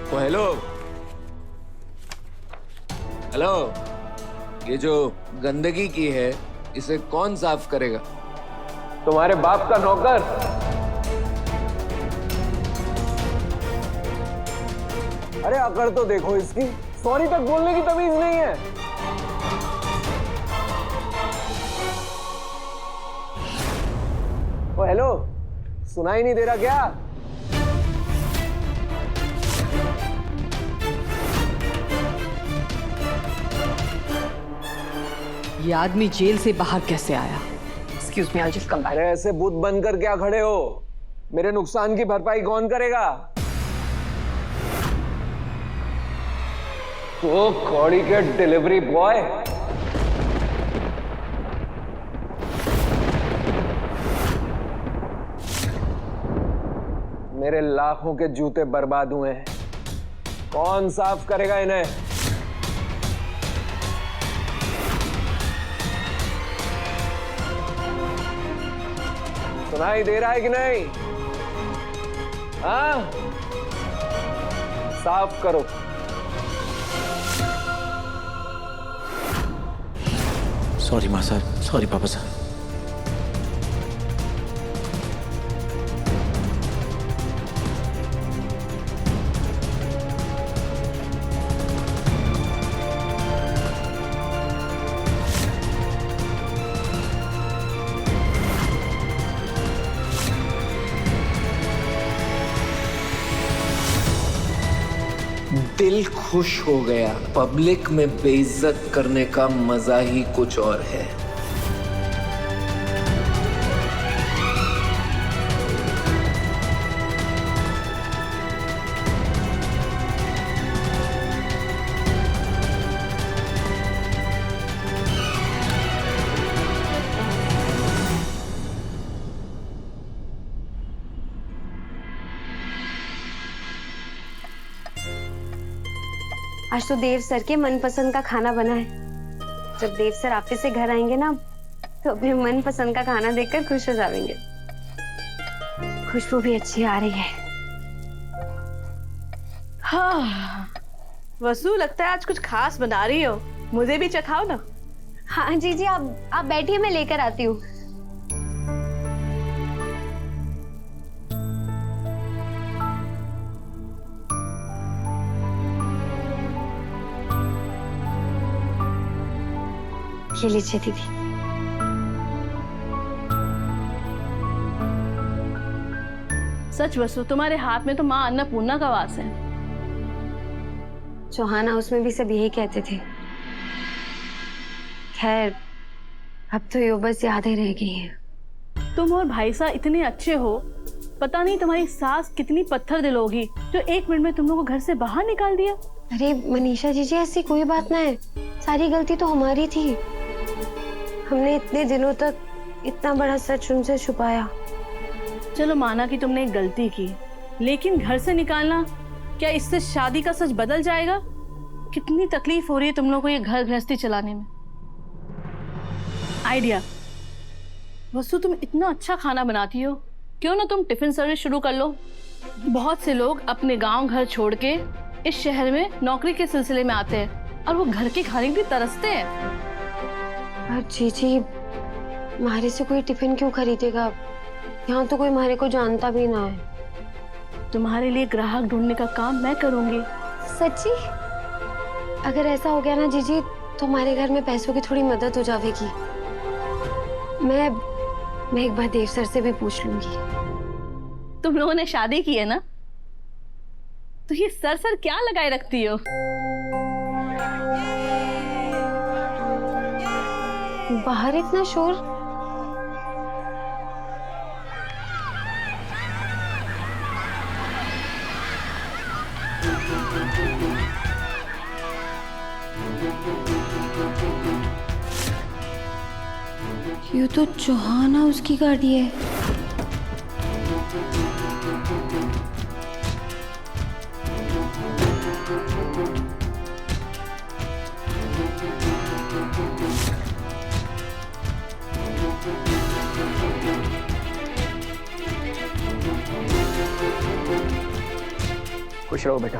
ओ hello hello, ये जो गंदगी की है इसे कौन साफ करेगा? तुम्हारे बाप का नौकर। अरे अकड़ तो देखो इसकी, सॉरी तक बोलने की तमीज नहीं है। ओ हेलो, सुनाई नहीं दे रहा क्या? ये आदमी जेल से बाहर कैसे आया? Excuse me, I'll just come back. अरे ऐसे बुत बनकर क्या खड़े हो? मेरे नुकसान की भरपाई कौन करेगा? तो कौड़ी के डिलीवरी बॉय। मेरे लाखों के जूते बर्बाद हुए हैं, कौन साफ करेगा इन्हें? सुनाई दे रहा है कि नहीं? हाँ, साफ करो। सॉरी माँ साहब, सॉरी पापा साहब। दिल खुश हो गया। पब्लिक में बेइज्जत करने का मजा ही कुछ और है। आज तो देव सर के मनपसंद का खाना बना है। जब देव सर ऑफिस से घर आएंगे ना, तो अपने मनपसंद का खाना देखकर खुश हो जाएंगे। खुशबू भी अच्छी आ रही है। हाँ, वसु लगता है आज कुछ खास बना रही हो, मुझे भी चखाओ ना। हाँ जी, आप बैठिए, मैं लेकर आती हूँ। ये लीजिए दीदी। सच वसु, तुम्हारे हाथ में तो माँ अन्नपूर्णा का वास है। चौहान हाउस में भी सब यही कहते थे। खैर, अब तो ये बस यादें रह गई हैं। तुम और भाई साहब इतने अच्छे हो, पता नहीं तुम्हारी सास कितनी पत्थर दिल होगी जो 1 मिनट में तुम लोगों को घर से बाहर निकाल दिया। अरे मनीषा जी ऐसी कोई बात ना है, सारी गलती तो हमारी थी। हमने इतने दिनों तक इतना बड़ा सच उनसे छुपाया। चलो माना कि तुमने एक गलती की, लेकिन घर से निकालना, क्या इससे शादी का सच बदल जाएगा? कितनी तकलीफ हो रही है तुम लोगों को ये घर गृहस्थी चलाने में। आइडिया, वसु तुम इतना अच्छा खाना बनाती हो, क्यों ना तुम टिफिन सर्विस शुरू कर लो। बहुत से लोग अपने गांव घर छोड़ के इस शहर में नौकरी के सिलसिले में आते हैं और वो घर के खाने भी तरसते हैं। पर जीजी, मारे से कोई टिफिन क्यों खरीदेगा? यहाँ तो कोई मारे को जानता भी ना है। तुम्हारे लिए ग्राहक ढूंढने का काम मैं करूंगी। सच्ची? अगर ऐसा हो गया ना जीजी, तो हमारे घर में पैसों की थोड़ी मदद हो जाएगी। मैं एक बार देव सर से भी पूछ लूंगी। तुम लोगों ने शादी की है ना, तो ये सर क्या लगाए रखती हो? बाहर इतना शोर। ये तो चौहान हाउस की गाड़ी है। खुश रहो बेटा।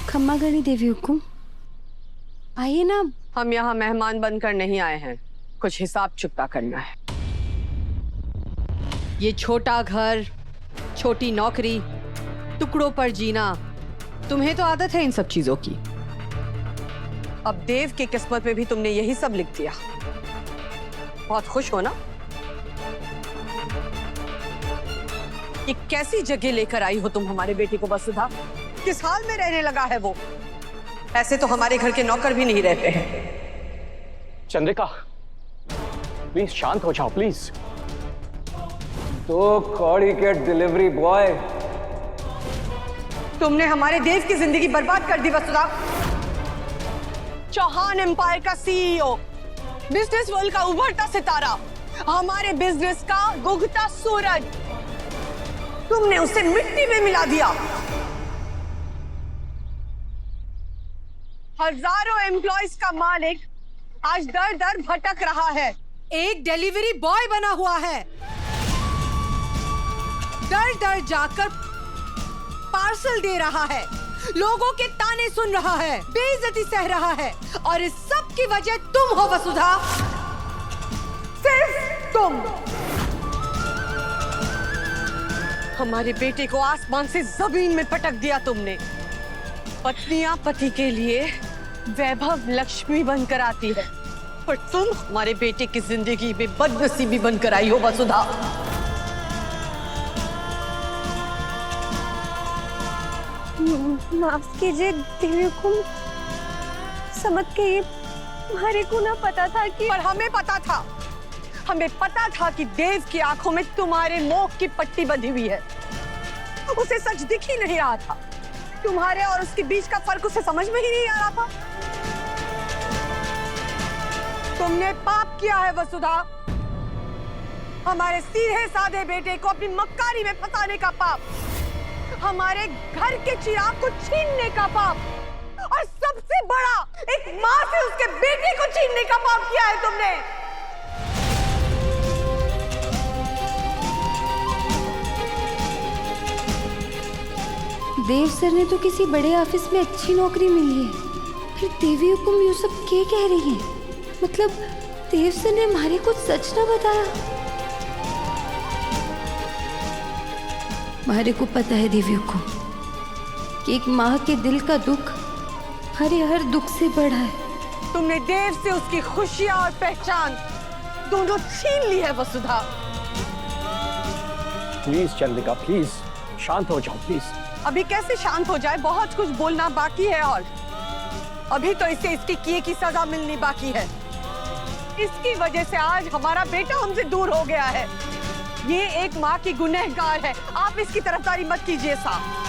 खम्मा गणी देवी हुकुम, आइए ना। हम यहाँ मेहमान बनकर नहीं आए हैं, कुछ हिसाब चुकता करना है। ये छोटा घर, छोटी नौकरी, टुकड़ों पर जीना, तुम्हें तो आदत है इन सब चीजों की। अब देव की किस्मत में भी तुमने यही सब लिख दिया। बहुत खुश हो ना? ये कैसी जगह लेकर आई हो तुम हमारे बेटे को वसुधा? किस हाल में रहने लगा है वो? ऐसे तो हमारे घर के नौकर भी नहीं रहते हैं। चंद्रिका, प्लीज शांत हो जाओ प्लीज। 2 कौड़ी के डिलीवरी बॉय। तुमने हमारे देश की जिंदगी बर्बाद कर दी वसुधा। चौहान एम्पायर का सीईओ, बिजनेस वर्ल्ड का उभरता सितारा, हमारे बिजनेस का उगता सूरज, तुमने उसे मिट्टी में मिला दिया। हजारों एम्प्लॉइज का मालिक आज दर दर भटक रहा है। एक डिलीवरी बॉय बना हुआ है, दर दर जाकर पार्सल दे रहा है, लोगों के ताने सुन रहा है, बेइज्जती सह रहा है, और इस सब की वजह तुम हो वसुधा, सिर्फ तुम। हमारे बेटे को आसमान से जमीन में पटक दिया तुमने। पत्नियां पति के लिए वैभव लक्ष्मी बनकर आती है, पर तुम हमारे बेटे की जिंदगी में बदनसीबी बनकर आई हो वसुधा। माफ कीजिए देवी हुकुम, समझ के ये हमारे को ना पता था कि। पर हमें पता था, हमें पता था कि देव की आंखों में तुम्हारे मोह की पट्टी बंधी हुई है। उसे सच दिख ही नहीं रहा था। तुम्हारे और उसके बीच का फर्क उसे समझ में ही नहीं आ रहा था। तुमने पाप किया है वसुधा, हमारे सीधे साधे बेटे को अपनी मक्कारी में फंसाने का पाप, हमारे घर के चिराग को छीनने का पाप, और सबसे बड़ा एक माँ से उसके बेटे को छीनने का पाप किया है तुमने। देव सर ने तो किसी बड़े ऑफिस में अच्छी नौकरी मिली है, फिर देवी हुकुम ये सब क्या कह रही है? मतलब देव सर ने हमारे को सच ना बताया? हमारे को पता है देवी हुकुम कि एक माँ के दिल का दुख हर दुख से बड़ा है। तुमने देव से उसकी खुशियां और पहचान दोनों छीन ली है वसुधा। प्लीज चंद्रिका, प्लीज शांत हो जाओ प्लीज। अभी कैसे शांत हो जाए? बहुत कुछ बोलना बाकी है, और अभी तो इसे इसके किए की सजा मिलनी बाकी है। इसकी वजह से आज हमारा बेटा हमसे दूर हो गया है। ये एक माँ की गुनहगार है, आप इसकी तरफदारी मत कीजिए साहब।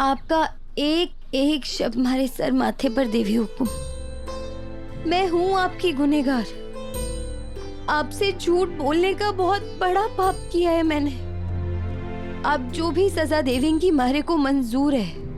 आपका एक एक शब्द हमारे सर माथे पर देवी हुकुम। मैं हूँ आपकी गुनहगार। आपसे झूठ बोलने का बहुत बड़ा पाप किया है मैंने। आप जो भी सजा देवेंगी हमारे को मंजूर है।